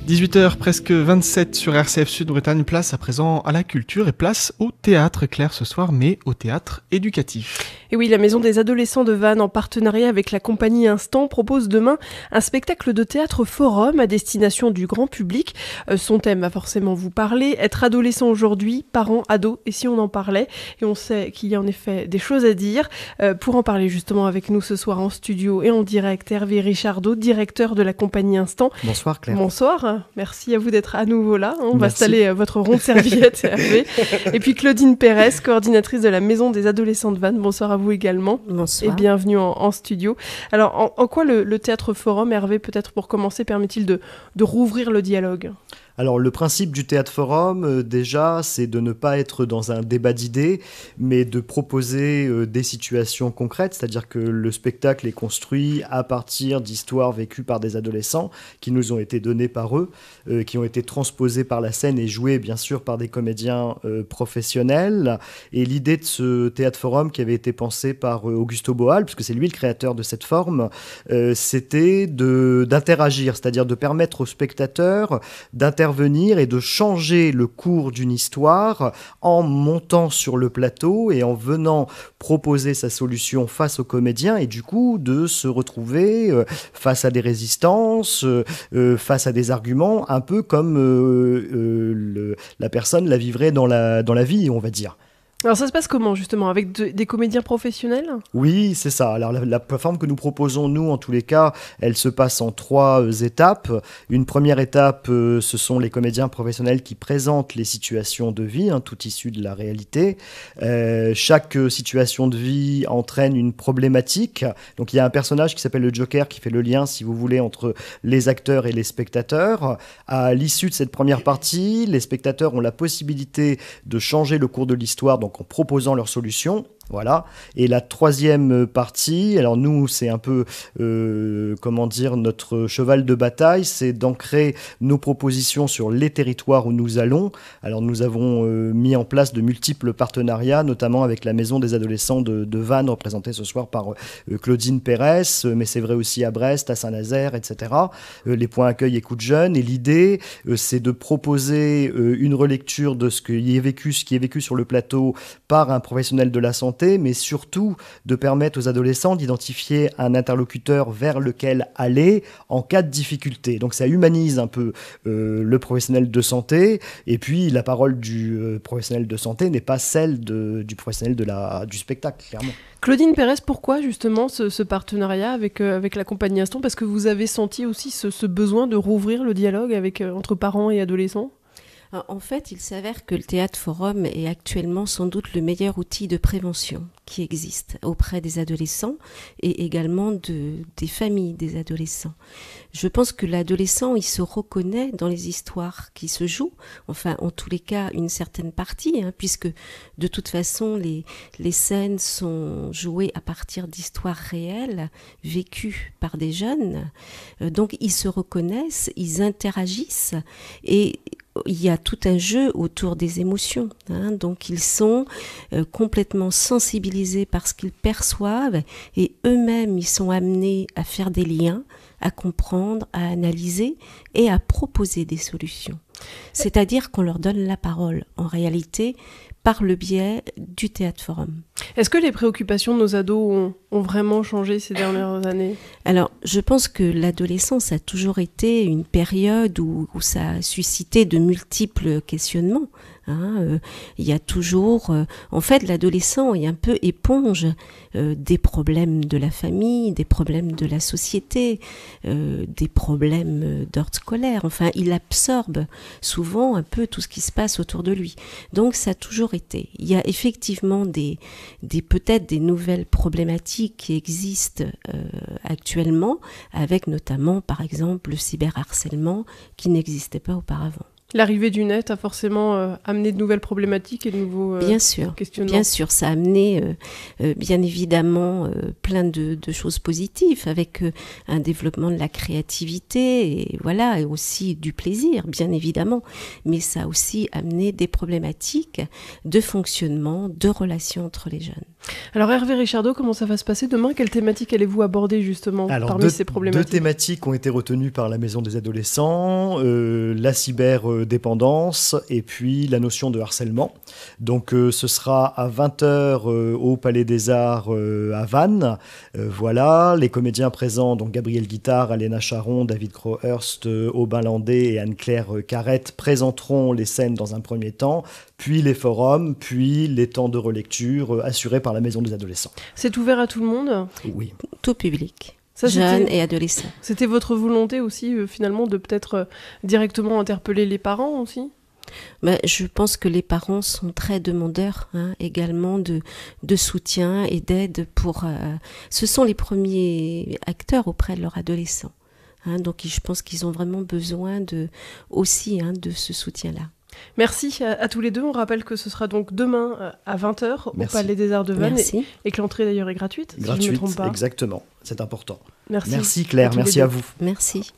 18h presque 27 sur RCF Sud-Bretagne, place à présent à la culture et place au théâtre, Claire, ce soir, mais au théâtre éducatif. Et oui, la Maison des Adolescents de Vannes, en partenariat avec la compagnie Instant, propose demain un spectacle de théâtre forum à destination du grand public. Son thème va forcément vous parler, être adolescent aujourd'hui, parents, ados, et si on en parlait. Et on sait qu'il y a en effet des choses à dire. Pour en parler justement avec nous ce soir en studio et en direct, Hervé Richardot, directeur de la compagnie Instant. Bonsoir Claire. Bonsoir, merci à vous d'être à nouveau là. On va installer votre ronde serviette, Hervé. Et puis Claudine Pérez, coordinatrice de la Maison des Adolescents de Vannes. Bonsoir à vous également. Bonsoir. Et bienvenue en studio. Alors, en quoi le théâtre forum, Hervé, peut-être pour commencer, permet-il de rouvrir le dialogue ? Alors le principe du théâtre forum, déjà, c'est de ne pas être dans un débat d'idées, mais de proposer des situations concrètes, c'est-à-dire que le spectacle est construit à partir d'histoires vécues par des adolescents qui nous ont été données par eux, qui ont été transposées par la scène et jouées bien sûr par des comédiens professionnels. Et l'idée de ce théâtre forum qui avait été pensé par Augusto Boal, puisque c'est lui le créateur de cette forme, c'était d'interagir, c'est-à-dire de permettre aux spectateurs d'intervenir et de changer le cours d'une histoire en montant sur le plateau et en venant proposer sa solution face aux comédiens et du coup de se retrouver face à des résistances, face à des arguments, un peu comme la personne la vivrait dans la vie, on va dire. Alors ça se passe comment justement, avec des comédiens professionnels ? Oui, c'est ça. Alors la plateforme que nous proposons, nous, en tous les cas, elle se passe en 3 étapes. Une première étape, ce sont les comédiens professionnels qui présentent les situations de vie, tout issu de la réalité. Chaque situation de vie entraîne une problématique. Donc il y a un personnage qui s'appelle le Joker qui fait le lien, si vous voulez, entre les acteurs et les spectateurs. À l'issue de cette première partie, les spectateurs ont la possibilité de changer le cours de l'histoire, donc en proposant leurs solutions. Voilà. Et la troisième partie, alors nous, c'est un peu, notre cheval de bataille, c'est d'ancrer nos propositions sur les territoires où nous allons. Alors nous avons mis en place de multiples partenariats, notamment avec la Maison des Adolescents de Vannes, représentée ce soir par Claudine Pérez, mais c'est vrai aussi à Brest, à Saint-Nazaire, etc. Les points accueil et coups de jeunes. Et l'idée, c'est de proposer une relecture de ce qui est vécu sur le plateau par un professionnel de la santé, mais surtout de permettre aux adolescents d'identifier un interlocuteur vers lequel aller en cas de difficulté. Donc ça humanise un peu le professionnel de santé, et puis la parole du professionnel de santé n'est pas celle du professionnel du spectacle, clairement. Claudine Pérez, pourquoi justement ce partenariat avec la compagnie Instant ? Parce que vous avez senti aussi ce besoin de rouvrir le dialogue entre parents et adolescents ? En fait, il s'avère que le théâtre forum est actuellement sans doute le meilleur outil de prévention qui existe auprès des adolescents et également des familles des adolescents. Je pense que l'adolescent, il se reconnaît dans les histoires qui se jouent, enfin en tous les cas une certaine partie, puisque de toute façon les scènes sont jouées à partir d'histoires réelles, vécues par des jeunes. Donc ils se reconnaissent, ils interagissent et il y a tout un jeu autour des émotions, donc ils sont complètement sensibilisés par ce qu'ils perçoivent et eux-mêmes ils sont amenés à faire des liens, à comprendre, à analyser et à proposer des solutions. C'est-à-dire qu'on leur donne la parole, en réalité, par le biais du théâtre forum. Est-ce que les préoccupations de nos ados ont vraiment changé ces dernières années ? Alors, je pense que l'adolescence a toujours été une période où ça a suscité de multiples questionnements. Il y a toujours... en fait, l'adolescent est un peu éponge des problèmes de la famille, des problèmes de la société, des problèmes d'ordre scolaire. Enfin, il absorbe souvent un peu tout ce qui se passe autour de lui. Donc, ça a toujours été. Il y a effectivement peut-être des nouvelles problématiques qui existent actuellement, avec notamment, par exemple, le cyberharcèlement qui n'existait pas auparavant. L'arrivée du net a forcément amené de nouvelles problématiques et de nouveaux questionnements. Bien sûr, ça a amené bien évidemment plein de choses positives avec un développement de la créativité et aussi du plaisir, bien évidemment. Mais ça a aussi amené des problématiques de fonctionnement, de relations entre les jeunes. Alors Hervé Richardot, comment ça va se passer demain? Quelle thématique allez-vous aborder justement parmi ces problématiques? Deux thématiques ont été retenues par la Maison des adolescents, la cyberdépendance et puis la notion de harcèlement. Donc ce sera à 20h au Palais des Arts à Vannes. Voilà, les comédiens présents, donc Gabriel Guittard, Alena Charon, David Crowhurst, Aubin Landais et Anne-Claire Carrette présenteront les scènes dans un premier temps, puis les forums, puis les temps de relecture assurés par la Maison des adolescents. C'est ouvert à tout le monde? Oui. Tout public, Ça, jeunes et adolescents. C'était votre volonté aussi, finalement, de peut-être directement interpeller les parents aussi? Je pense que les parents sont très demandeurs également de soutien et d'aide ce sont les premiers acteurs auprès de leurs adolescents. Donc je pense qu'ils ont vraiment besoin aussi de ce soutien-là. Merci à tous les deux. On rappelle que ce sera donc demain à 20h au Merci. Palais des Arts de Vannes et que l'entrée d'ailleurs est gratuite, si je ne me Gratuite, trompe pas. exactement. C'est important. Merci. Merci Claire, merci à vous. Merci.